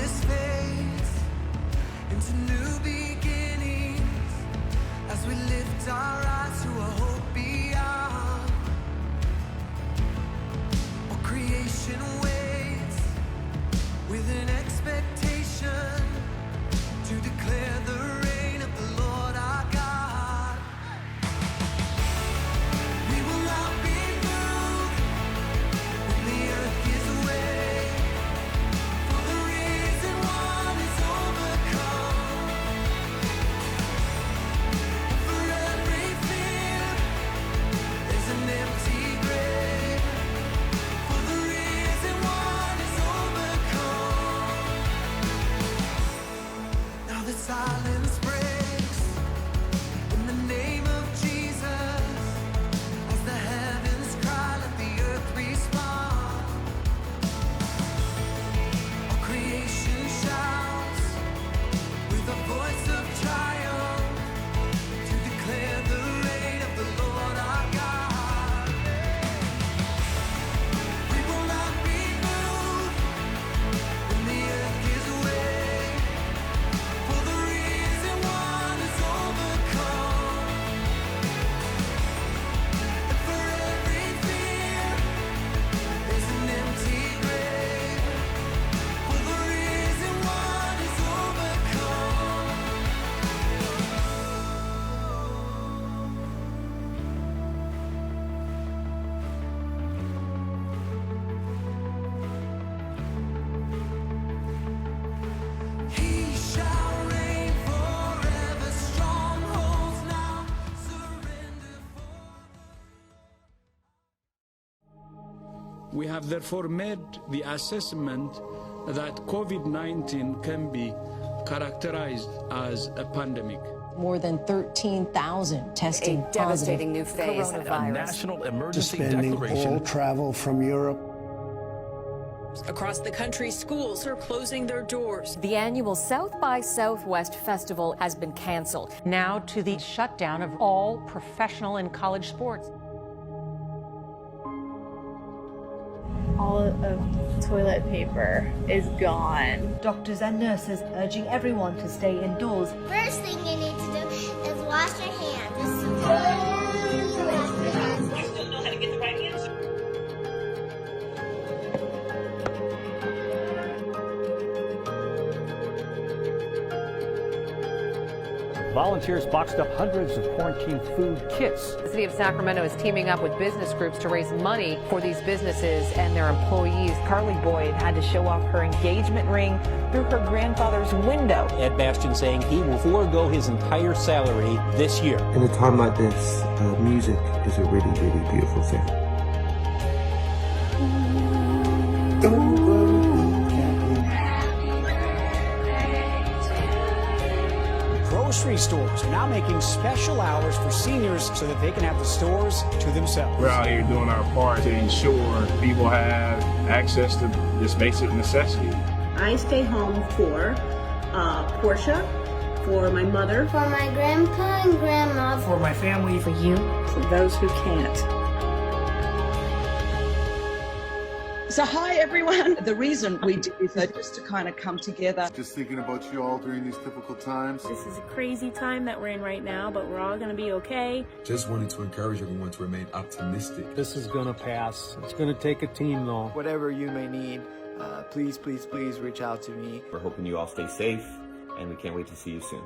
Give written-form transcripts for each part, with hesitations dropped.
this phase into new beginnings as we lift our eyes to a hope beyond. All creation waits with an expectation to declare the reign of the Lord our God. We will not be moved when the earth gives way, for the risen one is overcome. For every fear, there's an empty grave, for the risen one is overcome. Now the silence breaks in the name of Jesus, as the heavens cry, let the earth respond. All creation shouts with a voice of triumph to declare the reign of the Lord our God. We will not be moved when the earth gives way, for the risen one is overcome. And for every fear, there's an empty grave, for the risen one is overcome. He shall reign forever, strongholds now surrender for. We have therefore made the assessment that COVID-19 can be characterized as a pandemic. More than 13,000 testing A devastating new phase of A virus. national emergency Suspending all declaration. travel from Europe. Across the country, schools are closing their doors. The annual South by Southwest Festival has been canceled. Now to the shutdown of all professional and college sports. All of toilet paper is gone. Doctors and nurses urging everyone to stay indoors. First thing you need to do is wash your hands. Volunteers boxed up hundreds of quarantine food kits. The city of Sacramento is teaming up with business groups to raise money for these businesses and their employees. Carly Boyd had to show off her engagement ring through her grandfather's window. Ed Bastian saying he will forego his entire salary this year. In a time like this, music is a really, really beautiful thing. Don't worry, Captain. Grocery stores are now making special hours for seniors so that they can have the stores to themselves. We're out here doing our part to ensure people have access to just basic necessities. I stay home for Portia, for my mother, For my grandpa and grandma. For my family, for you, for those who can't. So hi everyone. The reason we do is just to kind of come together. Just thinking about you all during these difficult times. This is a crazy time that we're in right now, but we're all going to be okay. Just wanted to encourage everyone to remain optimistic. This is going to pass. It's going to take a team, though. Whatever you may need, please reach out to me. We're hoping you all stay safe, and we can't wait to see you soon.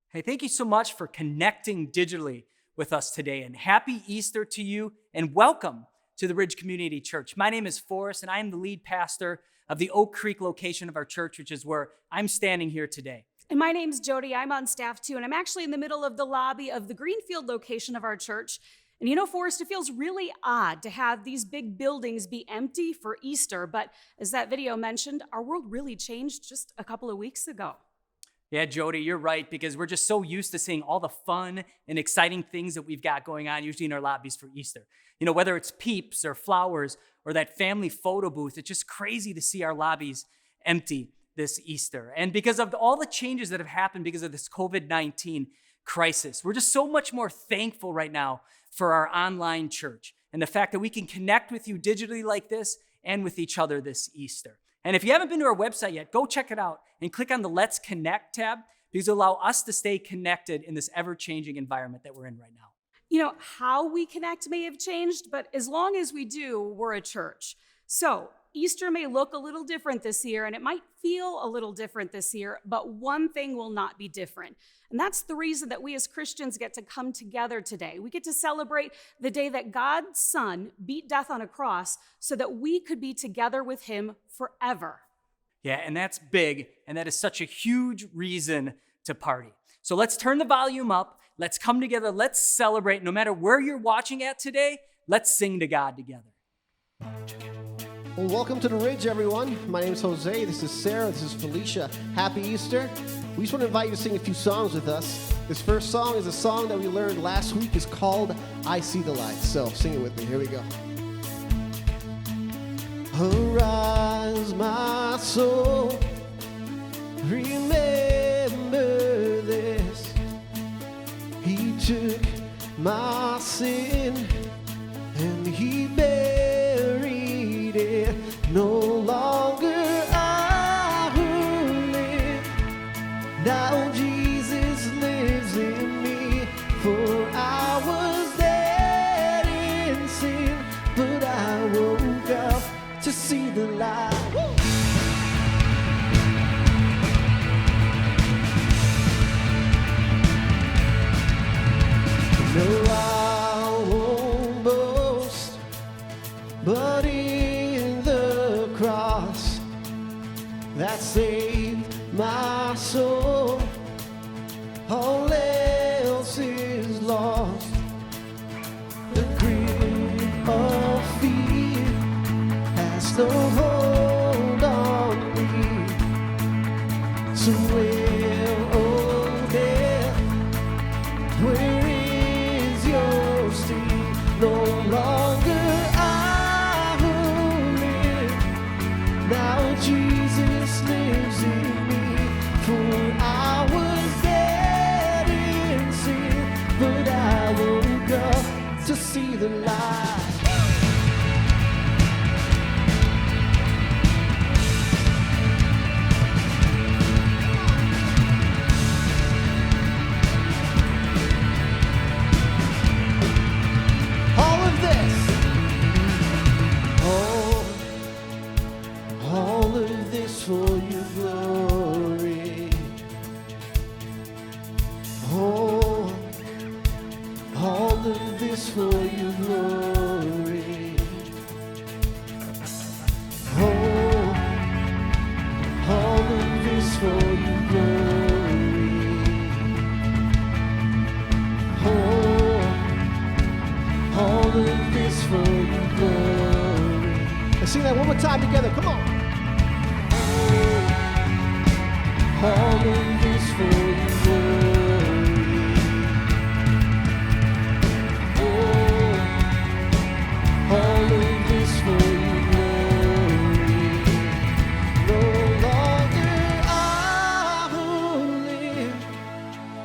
Hey, thank you so much for connecting digitally with us today, and happy Easter to you, and welcome to the Ridge Community Church. My name is Forrest, and I am the lead pastor of the Oak Creek location of our church, which is where I'm standing here today. And my name's Jody. I'm on staff too, and I'm actually in the middle of the lobby of the Greenfield location of our church. And you know, Forrest, it feels really odd to have these big buildings be empty for Easter, but as that video mentioned, our world really changed just a couple of weeks ago. Yeah, Jody, you're right, because we're just so used to seeing all the fun and exciting things that we've got going on, usually in our lobbies for Easter. You know, whether it's Peeps or flowers or that family photo booth, it's just crazy to see our lobbies empty this Easter. And because of all the changes that have happened because of this COVID-19 crisis, we're just so much more thankful right now for our online church and the fact that we can connect with you digitally like this and with each other this Easter. And if you haven't been to our website yet, go check it out and click on the Let's Connect tab, because it'll allow us to stay connected in this ever-changing environment that we're in right now. You know, how we connect may have changed, but as long as we do, we're a church. So Easter may look a little different this year, and it might feel a little different this year, but one thing will not be different. And that's the reason that we as Christians get to come together today. We get to celebrate the day that God's Son beat death on a cross so that we could be together with him forever. Yeah, and that's big, and that is such a huge reason to party. So let's turn the volume up. Let's come together. Let's celebrate. No matter where you're watching at today, let's sing to God together. Well, welcome to The Ridge, everyone. My name is Jose. This is Sarah. This is Felicia. Happy Easter. We just want to invite you to sing a few songs with us. This first song is a song that we learned last week. It's called I See the Light. So sing it with me. Here we go. Arise, my soul. Remember this. He took my sin and he buried it. No longer I who live. Now Jesus lives in me. For I was dead in sin, but I woke up to see the light. No, I won't boast, but in the cross that saved my soul. All else is lost. The grip of fear has no hold on me. So where, oh death, where is your sting? No longer I who live. Now Jesus lives in me. For I was dead in sin, but I woke up to see the light. For your glory, oh, all of this for your glory, oh, all of this for your glory, oh, all of this for your glory. Let's sing that one more time together, come on. All of this for your glory. Oh, all of this for your glory. No longer I who live.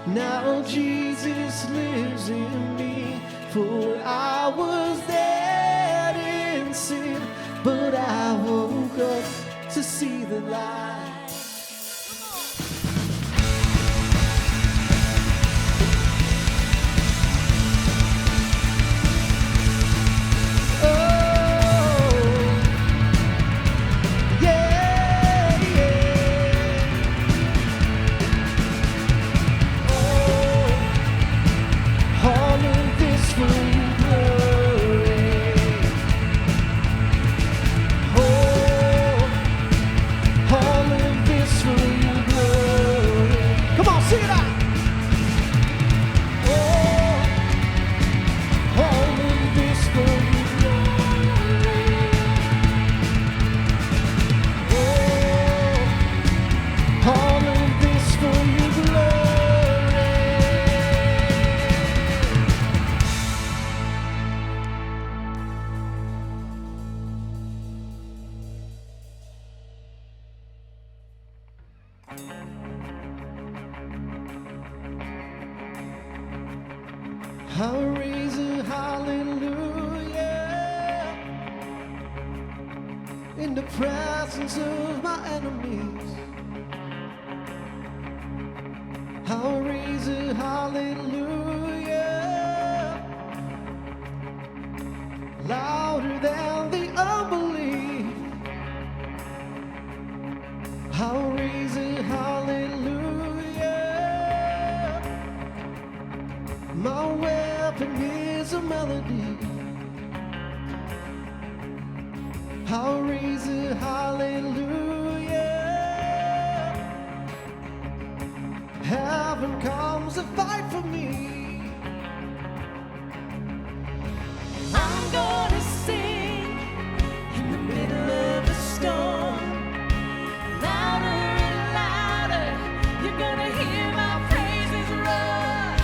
Now Jesus lives in me. For I was dead in sin, but I woke up to see the light. I'll raise a hallelujah in the presence of my enemies. I'll raise a hallelujah louder than the unbelief. I'll raise a hallelujah. My weapon is a melody. I'll raise a hallelujah. Heaven comes to fight for me. I'm gonna sing in the middle of a storm. Louder and louder, you're gonna hear my praises roar.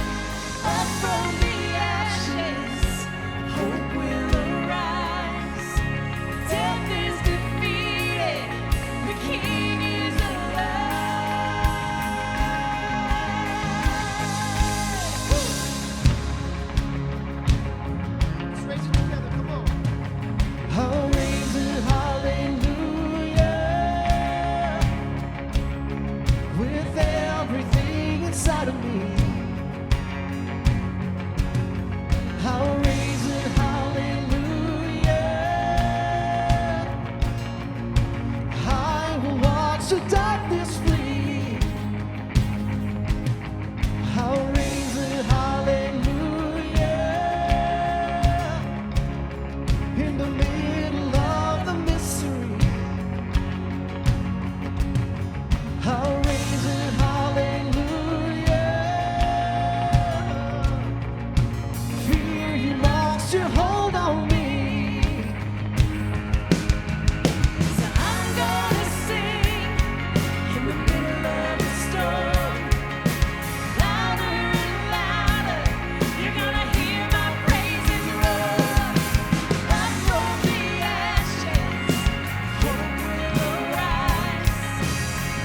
Up from the ashes, hope will arise. Death is defeated, the King is alive. Let's raise it together, come on. I'll raise a hallelujah with everything inside of me. I'll raise a hallelujah. I will watch the darkness flee. I'll raise a hallelujah in the middle of the mystery. I'll raise a hallelujah. Fear you lost your hold on me. So I'm gonna sing in the middle of a storm. Louder and louder, you're gonna hear my praises roar. Up from the ashes, hope will arise.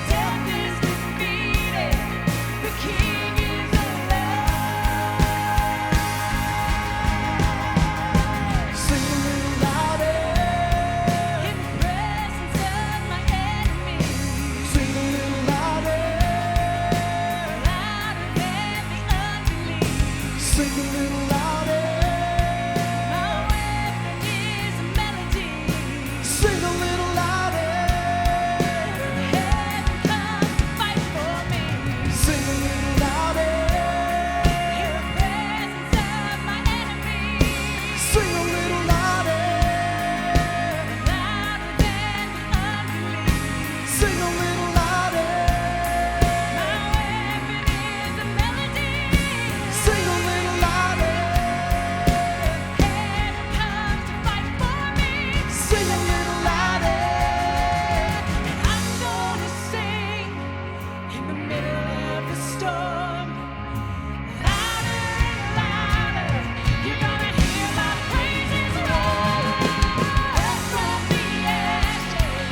Death is defeated, the King is alive. Sing a little louder. In the presence of my enemies, Sing a little louder. louder than the unbelief. Sing a little louder. My weapon is a melody. Sing a little louder. Heaven comes to fight for me. Sing a little louder. In the presence of my enemies, Sing a little louder. louder than the unbelief. Sing a little louder. My weapon is a melody. Sing a little louder. Heaven comes to fight for me. Sing a little louder. I'm gonna sing in the middle of the storm. Louder and louder, you're gonna hear my praises roar. Up from the ashes,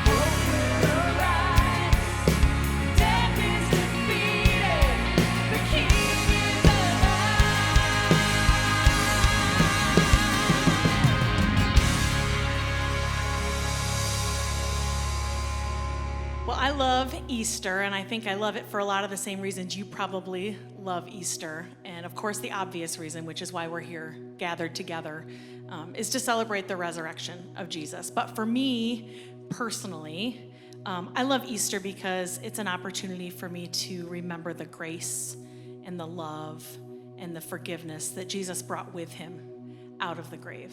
hope will arise. Death is defeated, the King is alive. Well, I love Easter, and I think I love it for a lot of the same reasons you probably love Easter. And of course, the obvious reason, which is why we're here gathered together, is to celebrate the resurrection of Jesus. But for me personally, I love Easter because it's an opportunity for me to remember the grace and the love and the forgiveness that Jesus brought with him out of the grave.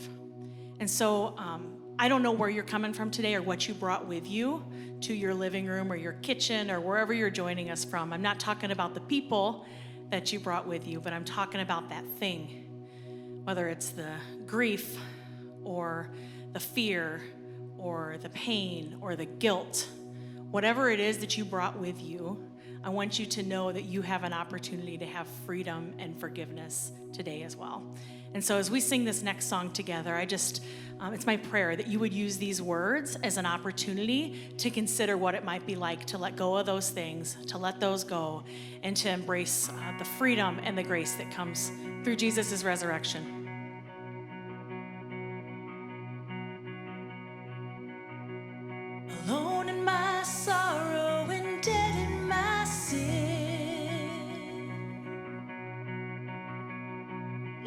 And so I don't know where you're coming from today or what you brought with you to your living room or your kitchen or wherever you're joining us from. I'm not talking about the people that you brought with you, but I'm talking about that thing, whether it's the grief or the fear or the pain or the guilt, whatever it is that you brought with you. I want you to know that you have an opportunity to have freedom and forgiveness today as well. And so as we sing this next song together, it's my prayer that you would use these words as an opportunity to consider what it might be like to let go of those things, to let those go, and to embrace the freedom and the grace that comes through Jesus' resurrection.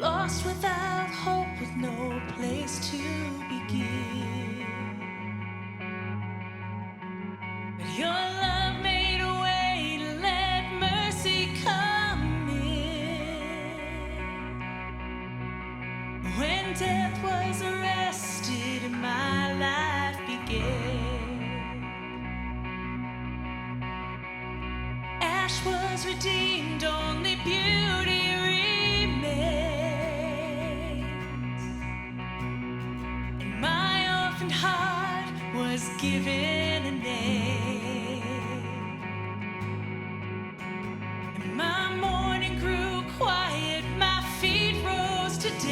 lost without hope with no place to begin. But your love made a way to let mercy come in. When death was arrested and my life began, ash was redeemed, only beauty remains. And my orphaned heart was given a name. And my mourning grew quiet, my feet rose to dance.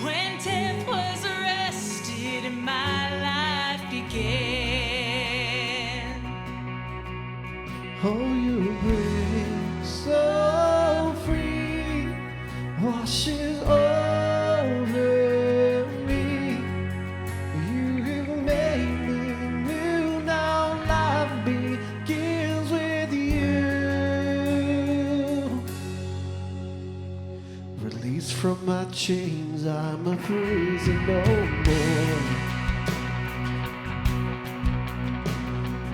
When death was arrested and my life began. Oh, you bring so free, washes over me. You have made me new, now life begins with you. Released from my chains, I'm a prisoner no more.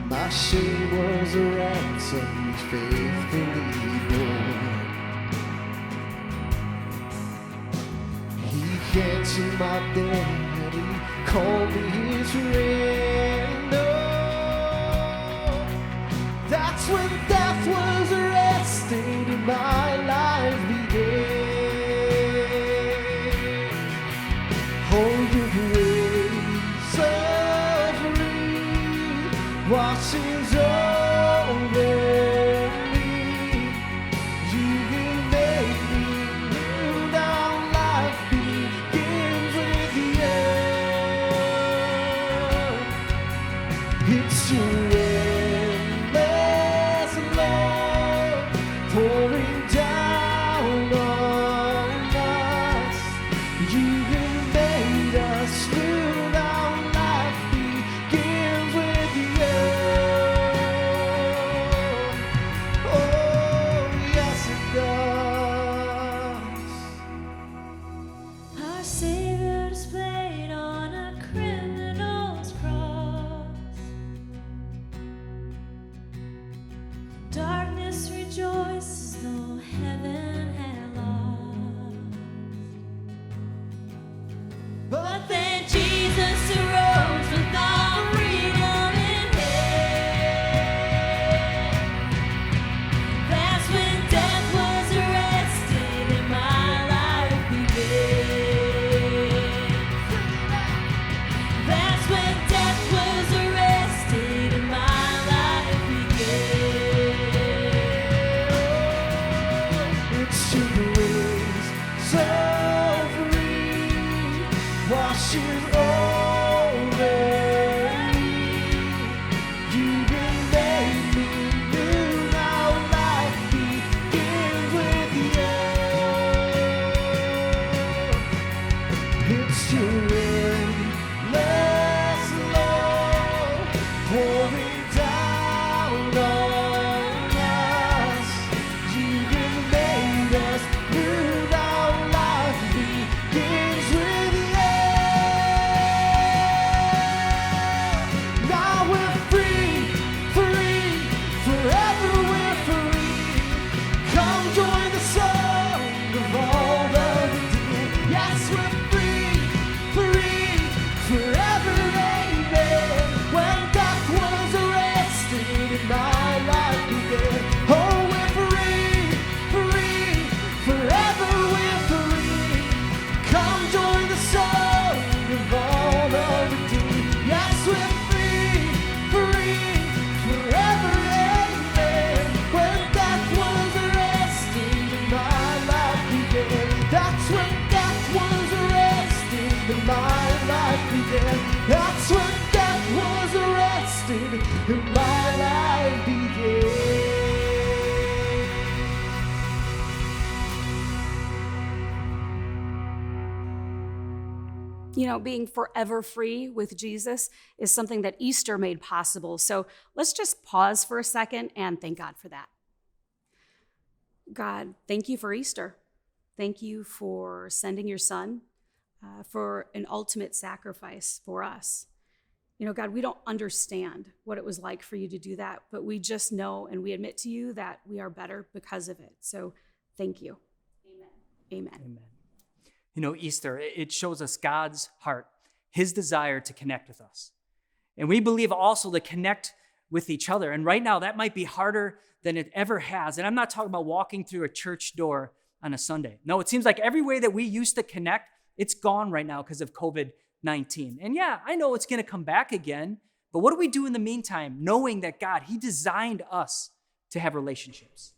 My shame was a ransom faithfully born. He canceled my debt and he called me his friend. Oh, that's when death was arrested and my life began. Oh, your grace so free washes over me. You will make me new, now life begins with you. It's your endless love pouring down on us. You have made us new, now life begins with you. Oh, yes it does. Our Savior displayed on a criminal's cross. Darkness rejoices though heaven had lost. But then Jesus arose with all freedom in hand. That's when death was arrested and my life began. That's when death was arrested and my life began. It's your grace so free washes over me. You will make me new, now life begins with you. It's your endless love pouring down on us. You have made us new, now life begins with you. Now we're free, free, forever we're free. Come join the song of all the redeemed. Yes, we're free, free, forever, amen. When death was arrested and my life began. Oh, we're free, free, forever we're free. Come join the song of all the redeemed. Yes, we're free, free, forever, amen. When death was arrested and my life began. That's when death was arrested and my life began. That's when death was arrested and my life began. You know, being forever free with Jesus is something that Easter made possible. So let's just pause for a second and thank God for that. God, thank you for Easter. Thank you for sending your son for an ultimate sacrifice for us. You know, God, we don't understand what it was like for you to do that, but we just know and we admit to you that we are better because of it. So thank you. Amen. Amen. Amen. You know, Easter, it shows us God's heart, his desire to connect with us. And we believe also to connect with each other. And right now, that might be harder than it ever has. And I'm not talking about walking through a church door on a Sunday. No, it seems like every way that we used to connect, it's gone right now because of COVID-19. And yeah, I know it's going to come back again, but what do we do in the meantime, knowing that God, he designed us to have relationships?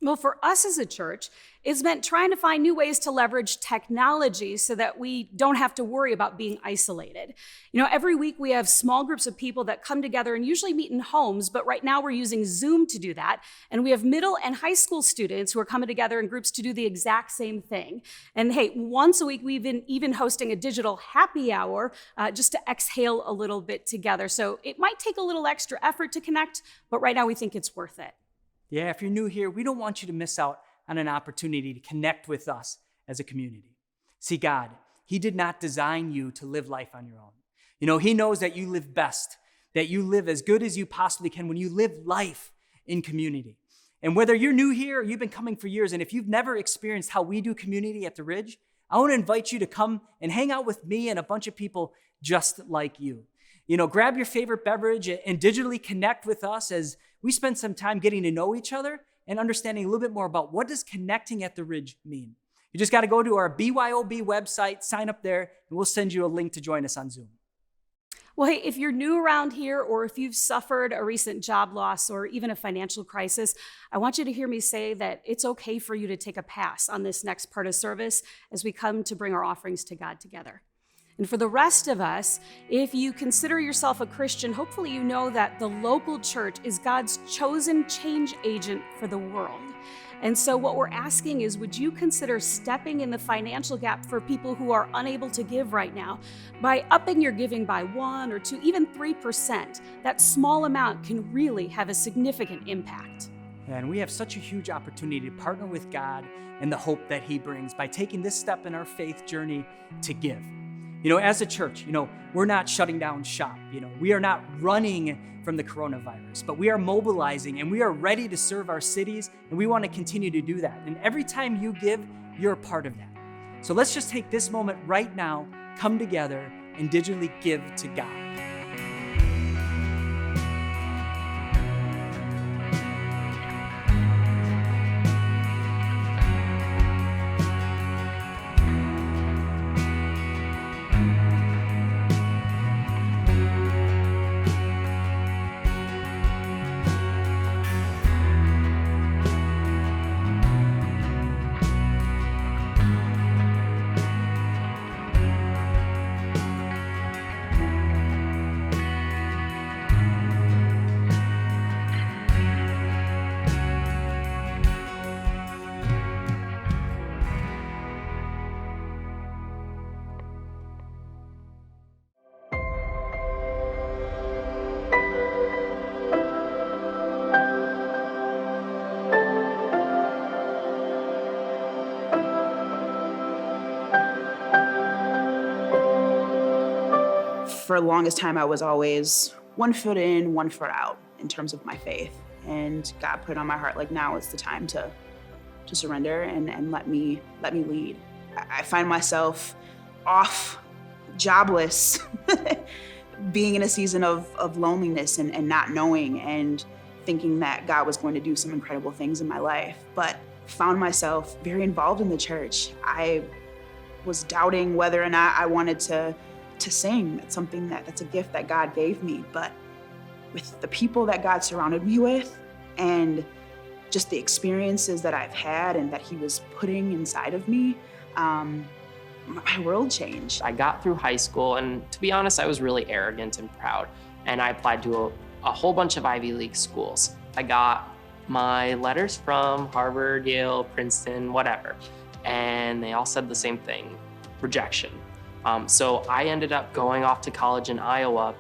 Well, for us as a church, it's meant trying to find new ways to leverage technology so that we don't have to worry about being isolated. You know, every week we have small groups of people that come together and usually meet in homes, but right now we're using Zoom to do that. And we have middle and high school students who are coming together in groups to do the exact same thing. And hey, once a week we've been even hosting a digital happy hour just to exhale a little bit together. So it might take a little extra effort to connect, but right now we think it's worth it. Yeah, if you're new here, we don't want you to miss out on an opportunity to connect with us as a community. See, God, he did not design you to live life on your own. You know, he knows that you live best, that you live as good as you possibly can when you live life in community. And whether you're new here or you've been coming for years, and if you've never experienced how we do community at the Ridge, I want to invite you to come and hang out with me and a bunch of people just like you. You know, grab your favorite beverage and digitally connect with us as we spend some time getting to know each other and understanding a little bit more about what does connecting at the Ridge mean. You just got to go to our BYOB website, sign up there, and we'll send you a link to join us on Zoom. Well, hey, if you're new around here or if you've suffered a recent job loss or even a financial crisis, I want you to hear me say that it's okay for you to take a pass on this next part of service as we come to bring our offerings to God together. And for the rest of us, if you consider yourself a Christian, hopefully you know that the local church is God's chosen change agent for the world. And so what we're asking is, would you consider stepping in the financial gap for people who are unable to give right now by upping your giving by 1 or 2, even 3%? That small amount can really have a significant impact. And we have such a huge opportunity to partner with God and the hope that he brings by taking this step in our faith journey to give. You know, as a church, you know, we're not shutting down shop. You know, we are not running from the coronavirus, but we are mobilizing and we are ready to serve our cities, and we want to continue to do that. And every time you give, you're a part of that. So let's just take this moment right now, come together and digitally give to God. For the longest time, I was always 1 foot in, 1 foot out in terms of my faith. And God put it on my heart, like, now is the time to surrender and let me lead. I find myself off, jobless, being in a season of loneliness and not knowing and thinking that God was going to do some incredible things in my life, but found myself very involved in the church. I was doubting whether or not I wanted to sing. That's something that's a gift that God gave me. But with the people that God surrounded me with and just the experiences that I've had and that he was putting inside of me, my world changed. I got through high school, and to be honest, I was really arrogant and proud. And I applied to a whole bunch of Ivy League schools. I got my letters from Harvard, Yale, Princeton, whatever. And they all said the same thing, rejection. So I ended up going off to college in Iowa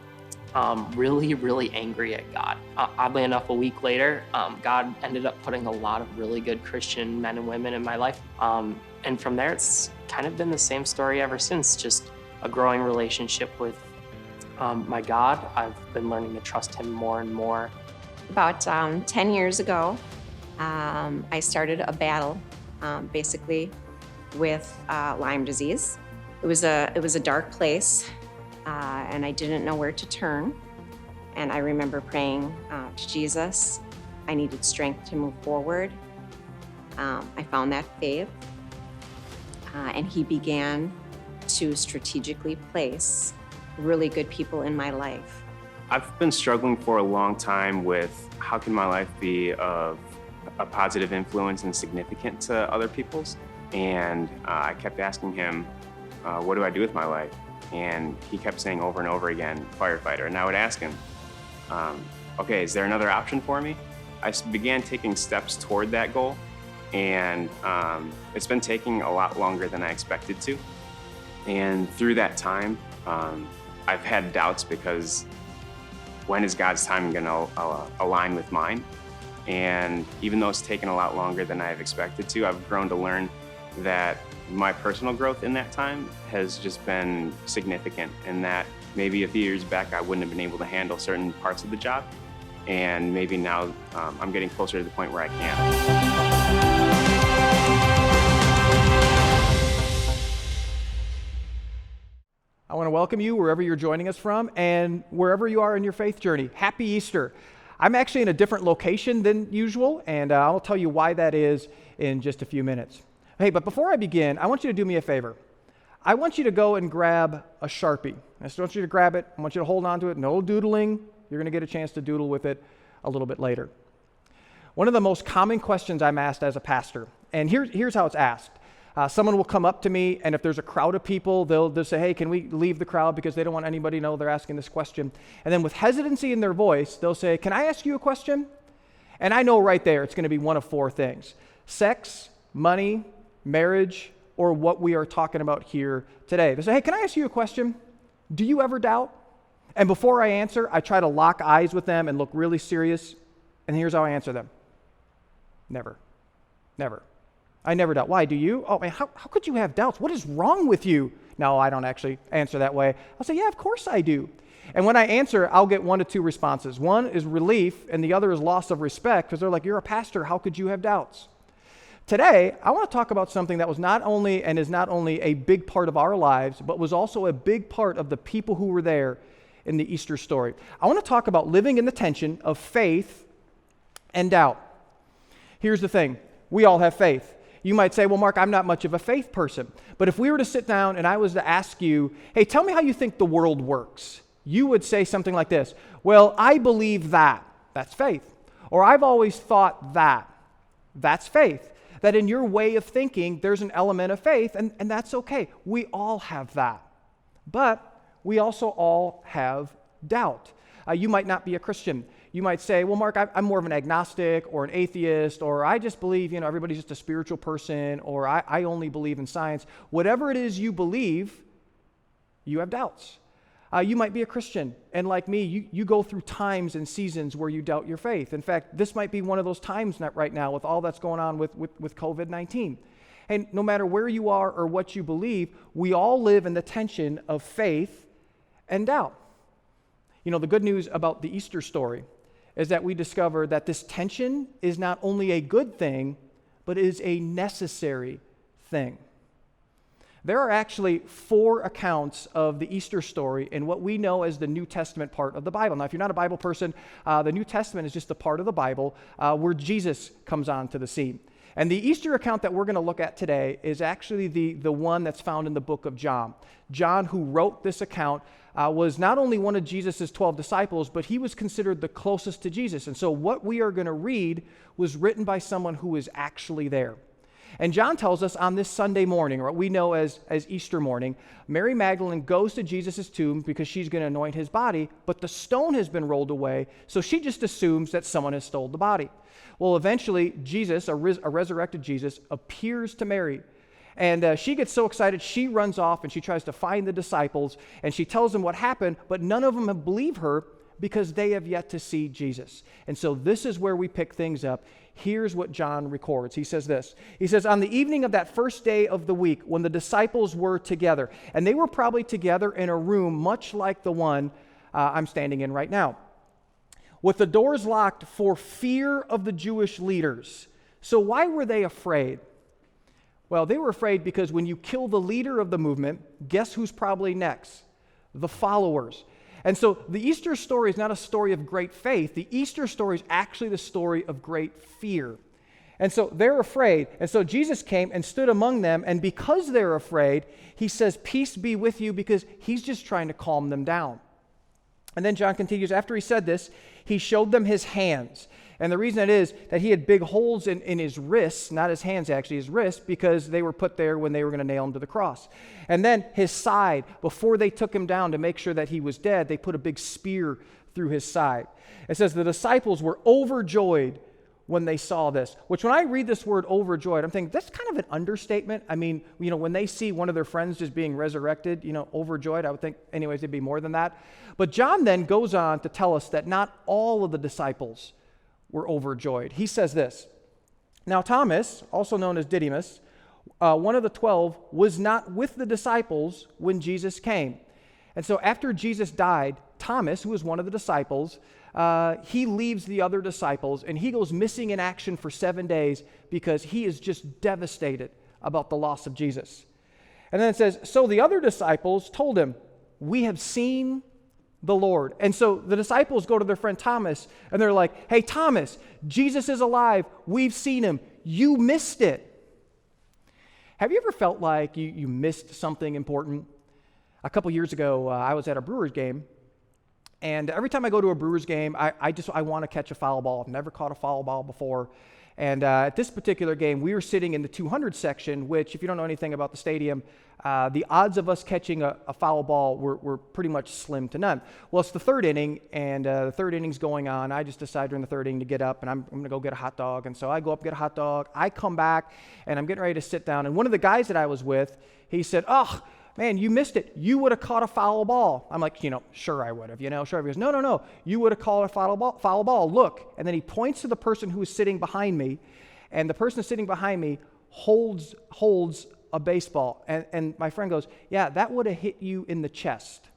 really, really angry at God. Oddly enough, a week later, God ended up putting a lot of really good Christian men and women in my life. And from there, it's kind of been the same story ever since, just a growing relationship with my God. I've been learning to trust him more and more. About 10 years ago, I started a battle, basically, with Lyme disease. It was a dark place, and I didn't know where to turn. And I remember praying to Jesus. I needed strength to move forward. I found that faith, and he began to strategically place really good people in my life. I've been struggling for a long time with how can my life be of a positive influence and significant to other people's. And I kept asking him, what do I do with my life? And he kept saying over and over again, firefighter. And I would ask him, okay, is there another option for me? I began taking steps toward that goal. And it's been taking a lot longer than I expected to. And through that time, I've had doubts because when is God's timing going to align with mine? And even though it's taken a lot longer than I've expected to, I've grown to learn that my personal growth in that time has just been significant, and that maybe a few years back I wouldn't have been able to handle certain parts of the job, and maybe now I'm getting closer to the point where I can. I want to welcome you wherever you're joining us from and wherever you are in your faith journey. Happy Easter. I'm actually in a different location than usual, and I'll tell you why that is in just a few minutes. Hey, but before I begin, I want you to do me a favor. I want you to go and grab a Sharpie. I just want you to grab it. I want you to hold on to it. No doodling. You're going to get a chance to doodle with it a little bit later. One of the most common questions I'm asked as a pastor, and here's how it's asked. Someone will come up to me, and if there's a crowd of people, they'll say, hey, can we leave the crowd because they don't want anybody to know they're asking this question. And then with hesitancy in their voice, they'll say, can I ask you a question? And I know right there it's going to be one of four things: sex, money, marriage, or what we are talking about here today. They say, hey, can I ask you a question? Do you ever doubt? And before I answer, I try to lock eyes with them and look really serious. And here's how I answer them. Never. Never. I never doubt. Why, do you? Oh, man, how could you have doubts? What is wrong with you? No, I don't actually answer that way. I'll say, yeah, of course I do. And when I answer, I'll get one of two responses. One is relief, and the other is loss of respect, because they're like, you're a pastor, how could you have doubts? Today, I want to talk about something that was not only and is not only a big part of our lives, but was also a big part of the people who were there in the Easter story. I want to talk about living in the tension of faith and doubt. Here's the thing. We all have faith. You might say, well, Mark, I'm not much of a faith person. But if we were to sit down and I was to ask you, hey, tell me how you think the world works, you would say something like this. Well, I believe that. That's faith. Or I've always thought that. That's faith. That in your way of thinking, there's an element of faith, and that's okay. We all have that. But we also all have doubt. You might not be a Christian. You might say, well, Mark, I'm more of an agnostic or an atheist, or I just believe, everybody's just a spiritual person, or I only believe in science. Whatever it is you believe, you have doubts. You might be a Christian, and like me, you go through times and seasons where you doubt your faith. In fact, this might be one of those times right now with all that's going on with COVID-19. And no matter where you are or what you believe, we all live in the tension of faith and doubt. The good news about the Easter story is that we discover that this tension is not only a good thing, but is a necessary thing. There are actually 4 accounts of the Easter story in what we know as the New Testament part of the Bible. Now, if you're not a Bible person, the New Testament is just the part of the Bible where Jesus comes onto the scene. And the Easter account that we're going to look at today is actually the one that's found in the book of John. John, who wrote this account, was not only one of Jesus' 12 disciples, but he was considered the closest to Jesus. And so what we are going to read was written by someone who was actually there. And John tells us on this Sunday morning, or what we know as Easter morning, Mary Magdalene goes to Jesus' tomb because she's going to anoint his body, but the stone has been rolled away, so she just assumes that someone has stole the body. Well, eventually, Jesus, a resurrected Jesus, appears to Mary. And she gets so excited, she runs off and she tries to find the disciples, and she tells them what happened, but none of them believe her because they have yet to see Jesus. And so this is where we pick things up. Here's what John records. He says this. He says, on the evening of that first day of the week, when the disciples were together, and they were probably together in a room much like the one I'm standing in right now, with the doors locked for fear of the Jewish leaders. So why were they afraid? Well, they were afraid because when you kill the leader of the movement, guess who's probably next? The followers. And so the Easter story is not a story of great faith. The Easter story is actually the story of great fear. And so they're afraid. And so Jesus came and stood among them. And because they're afraid, he says, peace be with you, because he's just trying to calm them down. And then John continues, after he said this, he showed them his hands. And the reason it is that he had big holes in his wrists, not his hands actually, his wrists, because they were put there when they were going to nail him to the cross. And then his side, before they took him down to make sure that he was dead, they put a big spear through his side. It says the disciples were overjoyed when they saw this, which when I read this word overjoyed, I'm thinking that's kind of an understatement. I mean, when they see one of their friends just being resurrected, overjoyed, I would think anyways it'd be more than that. But John then goes on to tell us that not all of the disciples were overjoyed. He says this, now Thomas, also known as Didymus, one of the 12, was not with the disciples when Jesus came. And so after Jesus died, Thomas, who was one of the disciples, he leaves the other disciples and he goes missing in action for 7 days because he is just devastated about the loss of Jesus. And then it says, so the other disciples told him, we have seen the Lord. And so the disciples go to their friend Thomas and they're like, hey, Thomas, Jesus is alive. We've seen him. You missed it. Have you ever felt like you missed something important? A couple years ago, I was at a Brewers game. And every time I go to a Brewers game, I want to catch a foul ball. I've never caught a foul ball before. And at this particular game, we were sitting in the 200 section, which, if you don't know anything about the stadium, the odds of us catching a foul ball were pretty much slim to none. Well, it's the third inning, and the third inning's going on. I just decided during the third inning to get up, and I'm going to go get a hot dog. And so I go up, get a hot dog. I come back, and I'm getting ready to sit down. And one of the guys that I was with, he said, oh, man, you missed it. You would have caught a foul ball. I'm like, sure I would have, sure. He goes, no. You would have caught a foul ball. Look. And then he points to the person who is sitting behind me, and the person sitting behind me holds a baseball. And my friend goes, yeah, that would have hit you in the chest.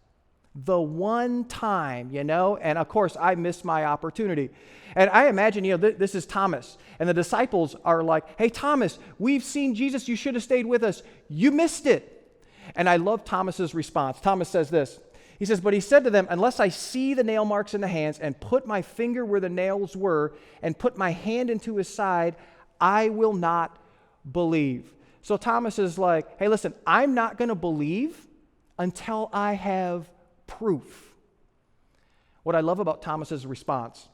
The one time, and of course I missed my opportunity. And I imagine, this is Thomas, and the disciples are like, hey, Thomas, we've seen Jesus. You should have stayed with us. You missed it. And I love Thomas's response. Thomas says this. He says, but he said to them, unless I see the nail marks in the hands and put my finger where the nails were and put my hand into his side, I will not believe. So Thomas is like, hey, listen, I'm not going to believe until I have proof. What I love about Thomas's response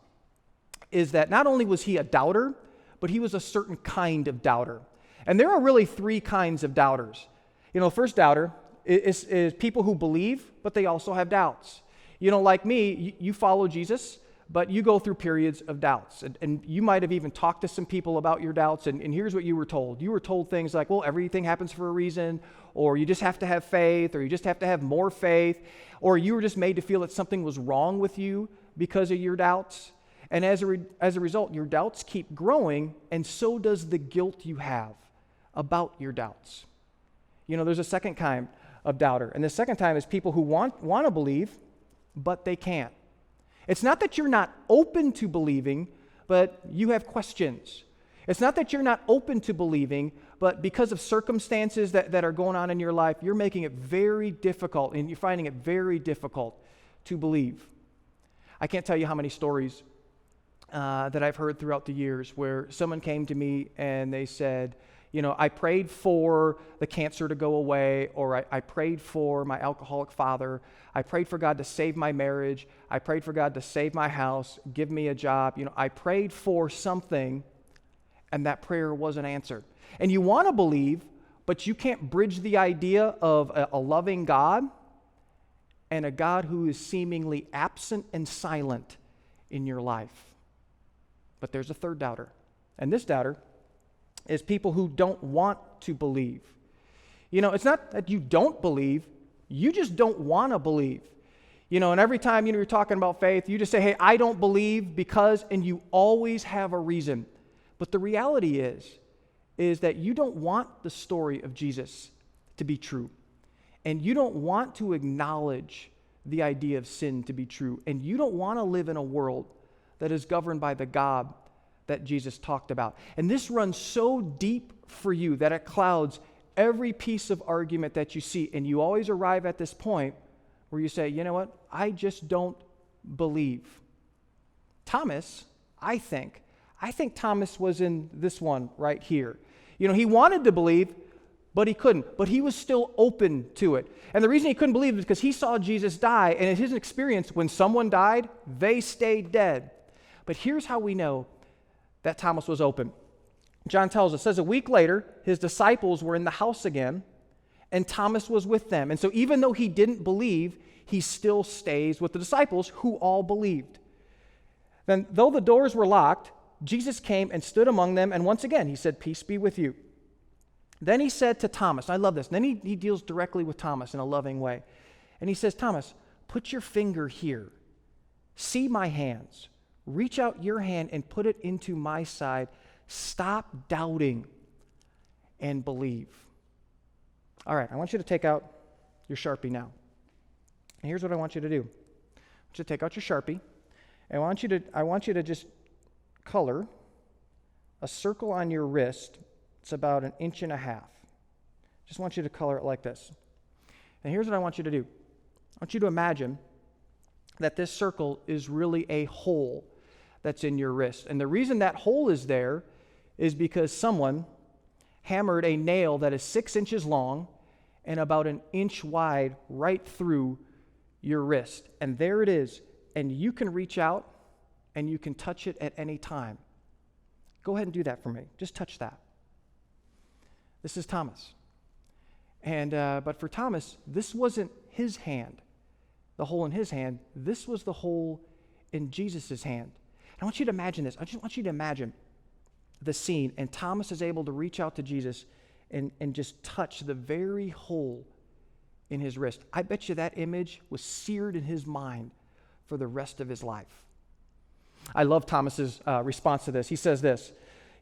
is that not only was he a doubter, but he was a certain kind of doubter. And there are really three kinds of doubters. The first doubter is people who believe, but they also have doubts. Like me, you follow Jesus, but you go through periods of doubts. And you might have even talked to some people about your doubts, and here's what you were told. You were told things like, well, everything happens for a reason, or you just have to have faith, or you just have to have more faith, or you were just made to feel that something was wrong with you because of your doubts. And as a result, your doubts keep growing, and so does the guilt you have about your doubts. There's a second kind of doubter. And the second time is people who want to believe, but they can't. It's not that you're not open to believing, but you have questions. It's not that you're not open to believing, but because of circumstances that are going on in your life, you're making it very difficult, and you're finding it very difficult to believe. I can't tell you how many stories that I've heard throughout the years where someone came to me and they said, I prayed for the cancer to go away, or I prayed for my alcoholic father. I prayed for God to save my marriage. I prayed for God to save my house, give me a job. I prayed for something, and that prayer wasn't answered. And you want to believe, but you can't bridge the idea of a loving God and a God who is seemingly absent and silent in your life. But there's a third doubter, and this doubter is people who don't want to believe. You know, it's not that you don't believe, you just don't want to believe. You know, and every time you're talking about faith, you just say, hey, I don't believe because, and you always have a reason. But the reality is that you don't want the story of Jesus to be true. And you don't want to acknowledge the idea of sin to be true. And you don't want to live in a world that is governed by the God that Jesus talked about. And this runs so deep for you that it clouds every piece of argument that you see. And you always arrive at this point where you say, you know what? I just don't believe. Thomas, I think Thomas was in this one right here. You know, he wanted to believe, but he couldn't. But he was still open to it. And the reason he couldn't believe is because he saw Jesus die, and in his experience, when someone died, they stayed dead. But here's how we know that Thomas was open. John tells us, says a week later, his disciples were in the house again, and Thomas was with them. And so even though he didn't believe, he still stays with the disciples who all believed. Then, though the doors were locked, Jesus came and stood among them, and once again he said, peace be with you. Then he said to Thomas, I love this, and then he deals directly with Thomas in a loving way. And he says, Thomas, put your finger here. See my hands. Reach out your hand and put it into my side. Stop doubting and believe. All right, I want you to take out your Sharpie now. And here's what I want you to do. I want you to take out your Sharpie, and I want you to just color a circle on your wrist. It's about 1.5 inches. Just want you to color it like this. And here's what I want you to do. I want you to imagine that this circle is really a hole that's in your wrist. And the reason that hole is there is because someone hammered a nail that is 6 inches long and about 1 inch wide right through your wrist. And there it is. And you can reach out and you can touch it at any time. Go ahead and do that for me. Just touch that. This is Thomas. And but for Thomas, this wasn't his hand, the hole in his hand. This was the hole in Jesus' hand. And I want you to imagine this. I just want you to imagine the scene. And Thomas is able to reach out to Jesus and just touch the very hole in his wrist. I bet you that image was seared in his mind for the rest of his life. I love Thomas's response to this. He says this.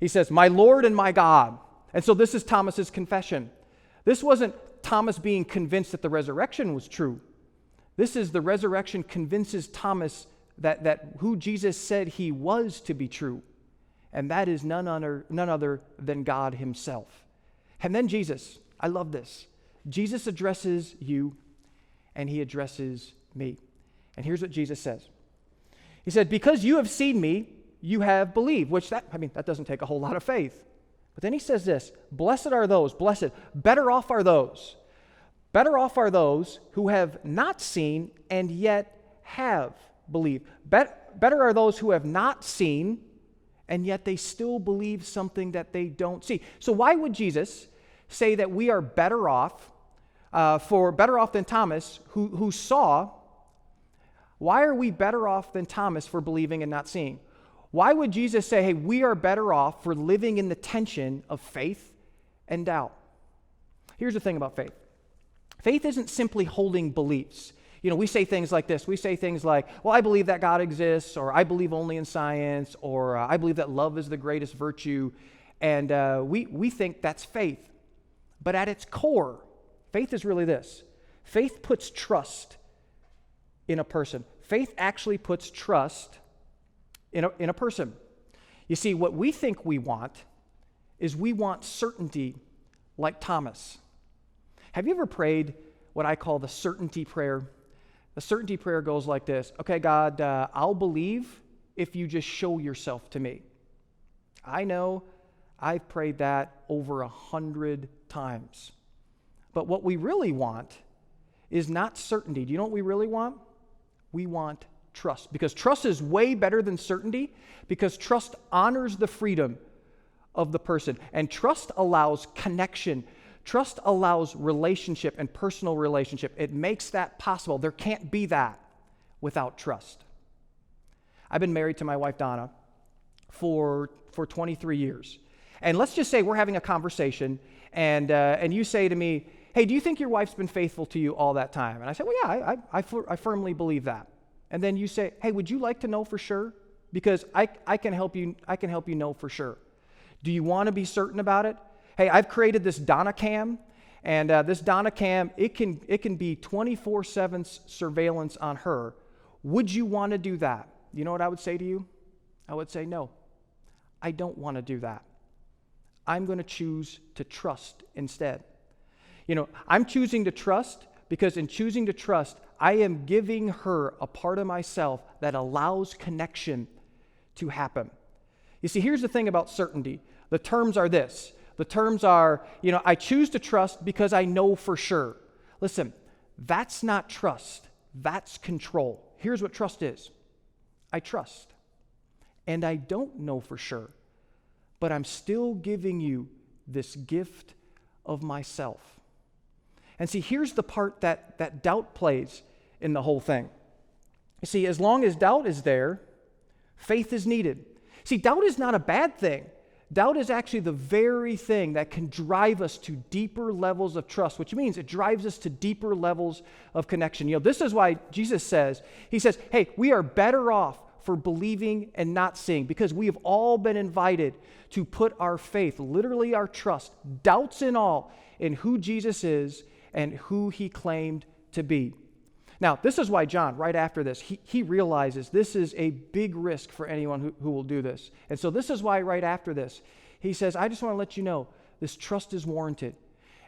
He says, my Lord and my God. And so this is Thomas's confession. This wasn't Thomas being convinced that the resurrection was true. This is the resurrection convinces Thomas that who Jesus said he was to be true. And that is none other than God himself. And then Jesus, I love this. Jesus addresses you and he addresses me. And here's what Jesus says. He said, because you have seen me, you have believed, that doesn't take a whole lot of faith. But then he says this, blessed are those, better off are those who have not seen and yet have believed. Better are those who have not seen and yet they still believe something that they don't see. So why would Jesus say that we are better off than Thomas who saw? Why are we better off than Thomas for believing and not seeing? Why would Jesus say, hey, we are better off for living in the tension of faith and doubt? Here's the thing about faith. Faith isn't simply holding beliefs. You know, we say things like this. We say things like, well, I believe that God exists, or I believe only in science, or I believe that love is the greatest virtue. And we think that's faith. But at its core, faith is really this. Faith puts trust in a person. Faith actually puts trust in a person. You see, what we think we want is we want certainty like Thomas. Have you ever prayed what I call the certainty prayer? The certainty prayer goes like this. Okay, God, I'll believe if you just show yourself to me. I know I've prayed that over 100 times. But what we really want is not certainty. Do you know what we really want? We want trust, because trust is way better than certainty, because trust honors the freedom of the person, and trust allows connection. Trust allows relationship and personal relationship. It makes that possible. There can't be that without trust. I've been married to my wife Donna for 23 years, And let's just say we're having a conversation, and you say to me, hey, do you think your wife's been faithful to you all that time? And I say, well, yeah, I firmly believe that. And then you say, hey, would you like to know for sure? Because I can help you know for sure. Do you want to be certain about it? Hey, I've created this Donna Cam, and this Donna Cam, it can be 24/7 surveillance on her. Would you want to do that? You know what I would say to you? I would say, no, I don't want to do that. I'm going to choose to trust instead. You know, I'm choosing to trust because in choosing to trust, I am giving her a part of myself that allows connection to happen. You see, here's the thing about certainty. The terms are this. The terms are, I choose to trust because I know for sure. Listen, that's not trust. That's control. Here's what trust is. I trust. And I don't know for sure, but I'm still giving you this gift of myself. And see, here's the part that doubt plays in the whole thing. You see, as long as doubt is there, faith is needed. See, doubt is not a bad thing. Doubt is actually the very thing that can drive us to deeper levels of trust, which means it drives us to deeper levels of connection. This is why Jesus says, he says, hey, we are better off for believing and not seeing, because we have all been invited to put our faith, literally our trust, doubts and all, in who Jesus is and who he claimed to be. Now, this is why John, right after this, he realizes this is a big risk for anyone who will do this. And so this is why right after this, he says, I just want to let you know this trust is warranted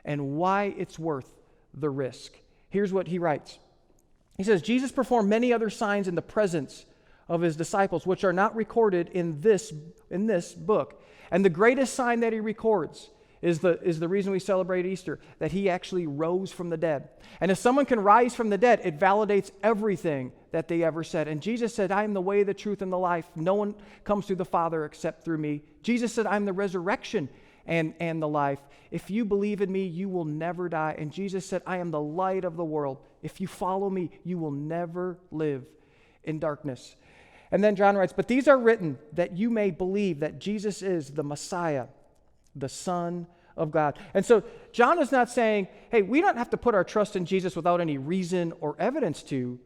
and why it's worth the risk. Here's what he writes. He says, Jesus performed many other signs in the presence of his disciples, which are not recorded in this book. And the greatest sign that he records is the reason we celebrate Easter, that he actually rose from the dead. And if someone can rise from the dead, it validates everything that they ever said. And Jesus said, I am the way, the truth, and the life. No one comes through the Father except through me. Jesus said, I'm the resurrection and the life. If you believe in me, you will never die. And Jesus said, I am the light of the world. If you follow me, you will never live in darkness. And then John writes, but these are written that you may believe that Jesus is the Messiah, the Son of God. And so John is not saying, hey, we don't have to put our trust in Jesus without any reason or evidence to.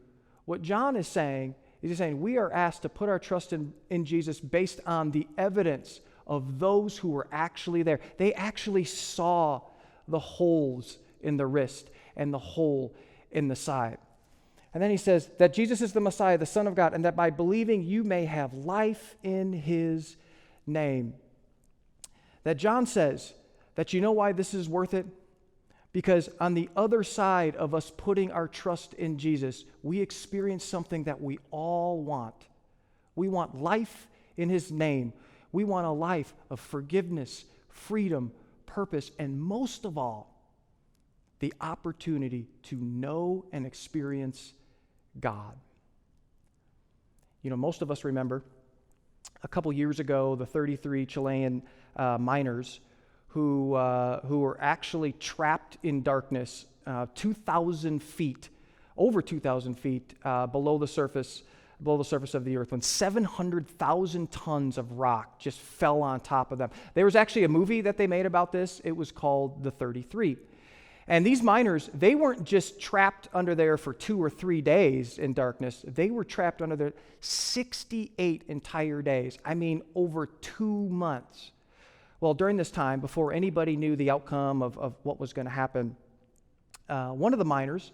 What John is saying is he's saying we are asked to put our trust in Jesus based on the evidence of those who were actually there. They actually saw the holes in the wrist and the hole in the side. And then he says that Jesus is the Messiah, the Son of God, and that by believing you may have life in his name. That John says that you know why this is worth it? Because on the other side of us putting our trust in Jesus, we experience something that we all want. We want life in his name. We want a life of forgiveness, freedom, purpose, and most of all, the opportunity to know and experience God. Most of us remember a couple years ago, the 33 Chilean miners who were actually trapped in darkness 2,000 feet, over 2,000 feet below the surface of the earth, when 700,000 tons of rock just fell on top of them. There was actually a movie that they made about this. It was called The 33. And these miners, they weren't just trapped under there for 2 or 3 days in darkness. They were trapped under there 68 entire days. I mean, over 2 months. Well, during this time, before anybody knew the outcome of what was going to happen, one of the miners,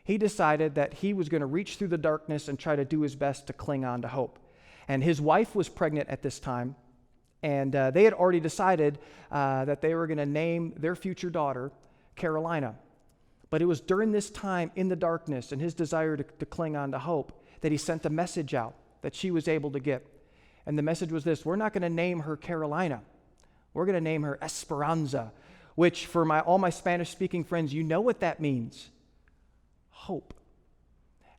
he decided that he was going to reach through the darkness and try to do his best to cling on to hope. And his wife was pregnant at this time, and they had already decided that they were going to name their future daughter Carolina. But it was during this time in the darkness and his desire to cling on to hope that he sent a message out that she was able to get. And the message was this: we're not going to name her Carolina. We're going to name her Esperanza, which for all my Spanish-speaking friends, you know what that means. Hope.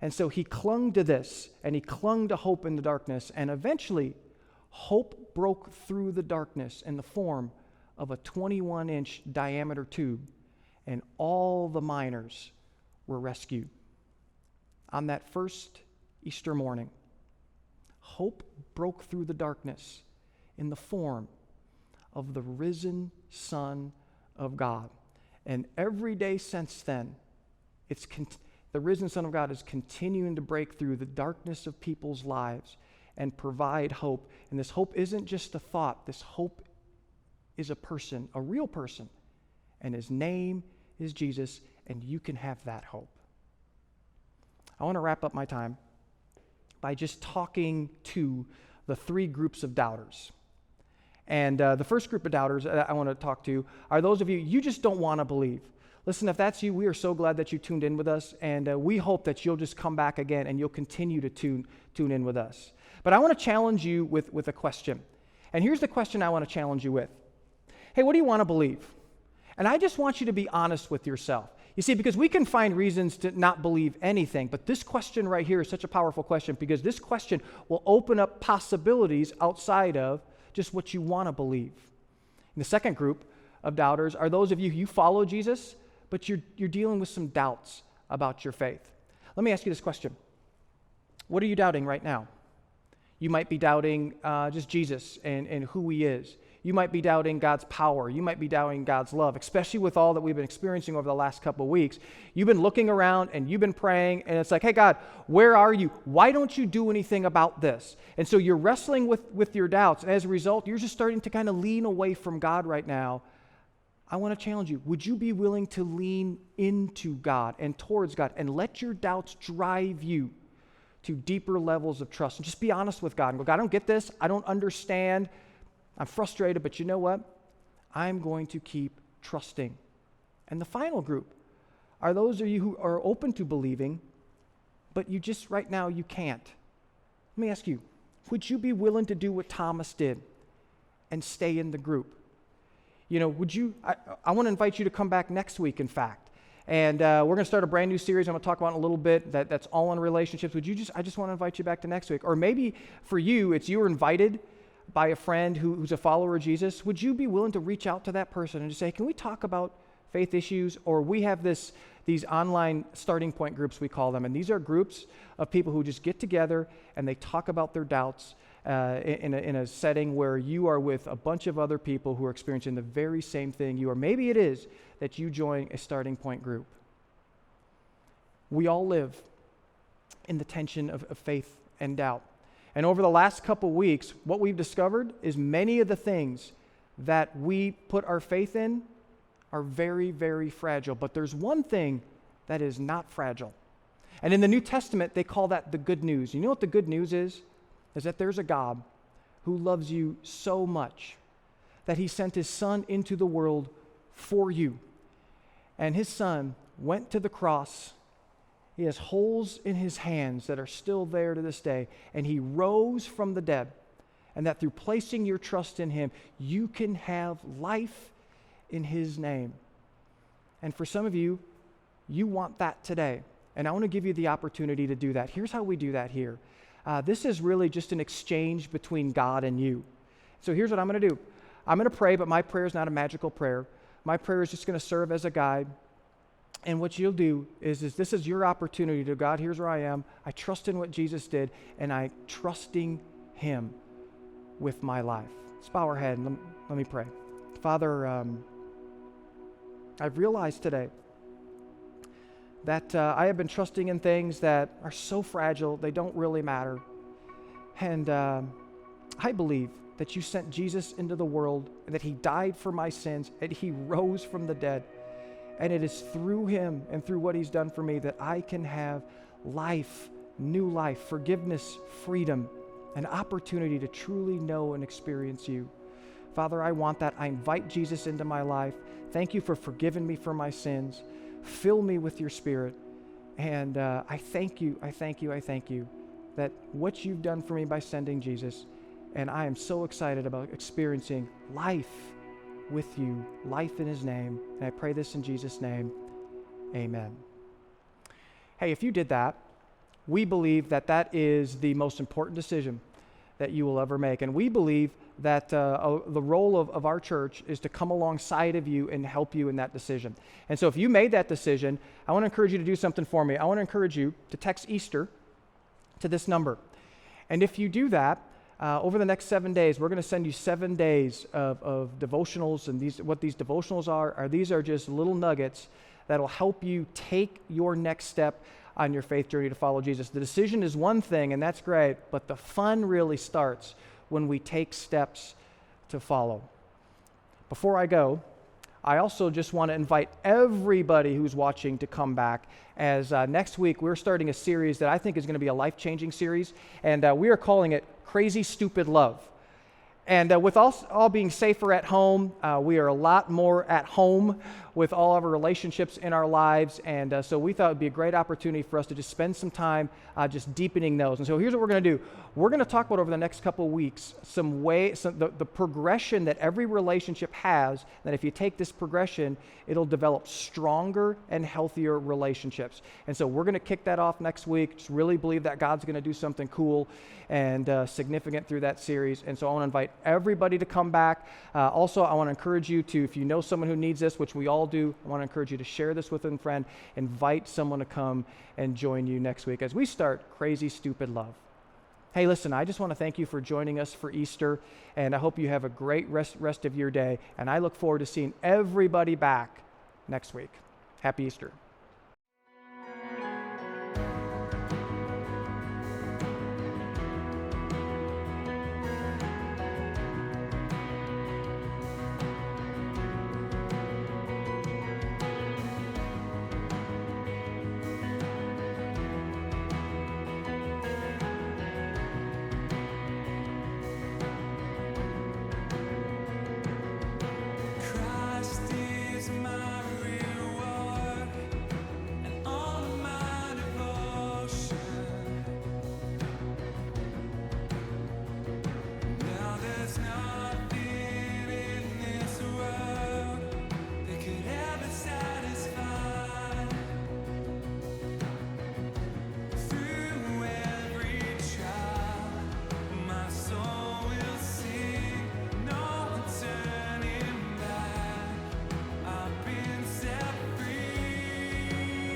And so he clung to this, and he clung to hope in the darkness, and eventually hope broke through the darkness in the form of a 21-inch diameter tube, and all the miners were rescued. On that first Easter morning, hope broke through the darkness in the form of the risen Son of God. And every day since then, the risen Son of God is continuing to break through the darkness of people's lives and provide hope. And this hope isn't just a thought. This hope is a person, a real person. And his name is Jesus, and you can have that hope. I want to wrap up my time by just talking to the three groups of doubters. And the first group of doubters I want to talk to are those of you just don't want to believe. Listen, if that's you, we are so glad that you tuned in with us, and we hope that you'll just come back again and you'll continue to tune in with us. But I want to challenge you with a question. And here's the question I want to challenge you with. Hey, what do you want to believe? And I just want you to be honest with yourself. You see, because we can find reasons to not believe anything, but this question right here is such a powerful question because this question will open up possibilities outside of just what you want to believe. And the second group of doubters are those of you who follow Jesus, but you're dealing with some doubts about your faith. Let me ask you this question. What are you doubting right now? You might be doubting just Jesus and who he is. You might be doubting God's power. You might be doubting God's love, especially with all that we've been experiencing over the last couple of weeks. You've been looking around and you've been praying, and it's like, hey, God, where are you? Why don't you do anything about this? And so you're wrestling with your doubts, and as a result, you're just starting to kind of lean away from God right now. I want to challenge you. Would you be willing to lean into God and towards God and let your doubts drive you to deeper levels of trust? And just be honest with God and go, God, I don't get this. I don't understand. I'm frustrated, but you know what? I'm going to keep trusting. And the final group are those of you who are open to believing, but you just right now you can't. Let me ask you, would you be willing to do what Thomas did and stay in the group? You know, would you, I want to invite you to come back next week, in fact. And we're going to start a brand new series I'm going to talk about in a little bit that's all on relationships. I just want to invite you back to next week. Or maybe for you, it's you were invited by a friend who's a follower of Jesus. Would you be willing to reach out to that person and just say, can we talk about faith issues? Or we have these online starting point groups, we call them. And these are groups of people who just get together and they talk about their doubts in a setting where you are with a bunch of other people who are experiencing the very same thing you are. Maybe it is that you join a starting point group. We all live in the tension of faith and doubt. And over the last couple weeks, what we've discovered is many of the things that we put our faith in are very, very fragile. But there's one thing that is not fragile. And in the New Testament, they call that the good news. You know what the good news is? Is that there's a God who loves you so much that he sent his son into the world for you. And his son went to the cross. He has holes in his hands that are still there to this day. And he rose from the dead. And that through placing your trust in him, you can have life in his name. And for some of you, you want that today. And I want to give you the opportunity to do that. Here's how we do that here. This is really just an exchange between God and you. So here's what I'm going to do. I'm going to pray, but my prayer is not a magical prayer. My prayer is just going to serve as a guide. And what you'll do is this is your opportunity to, God, here's where I am. I trust in what Jesus did, and I'm trusting him with my life. Let's bow our head and let me pray. Father, I've realized today that I have been trusting in things that are so fragile, they don't really matter. And I believe that you sent Jesus into the world, and that he died for my sins, and he rose from the dead. And it is through him and through what he's done for me that I can have life, new life, forgiveness, freedom, an opportunity to truly know and experience you. Father, I want that. I invite Jesus into my life. Thank you for forgiving me for my sins. Fill me with your Spirit. And I thank you that what you've done for me by sending Jesus, and I am so excited about experiencing life with you, life in his name. And I pray this in Jesus' name. Amen. Hey, if you did that, we believe that that is the most important decision that you will ever make. And we believe that the role of our church is to come alongside of you and help you in that decision. And so if you made that decision, I want to encourage you to do something for me. I want to encourage you to text Easter to this number. And if you do that, over the next 7 days, we're going to send you 7 days of devotionals, and what these devotionals are these are just little nuggets that'll help you take your next step on your faith journey to follow Jesus. The decision is one thing, and that's great, but the fun really starts when we take steps to follow. Before I go, I also just want to invite everybody who's watching to come back, as next week we're starting a series that I think is going to be a life-changing series, and we are calling it Crazy Stupid Love. And with all being safer at home, we are a lot more at home with all of our relationships in our lives. And so we thought it would be a great opportunity for us to just spend some time just deepening those. And so here's what we're going to do. We're going to talk about over the next couple of weeks the progression that every relationship has, that if you take this progression, it'll develop stronger and healthier relationships. And so we're going to kick that off next week. Just really believe that God's going to do something cool and significant through that series. And so I want to invite everybody to come back. Also, I want to encourage you to, if you know someone who needs this, which we all do, I want to encourage you to share this with a friend. Invite someone to come and join you next week as we start Crazy Stupid Love. Hey, listen, I just want to thank you for joining us for Easter, and I hope you have a great rest of your day, and I look forward to seeing everybody back next week. Happy Easter.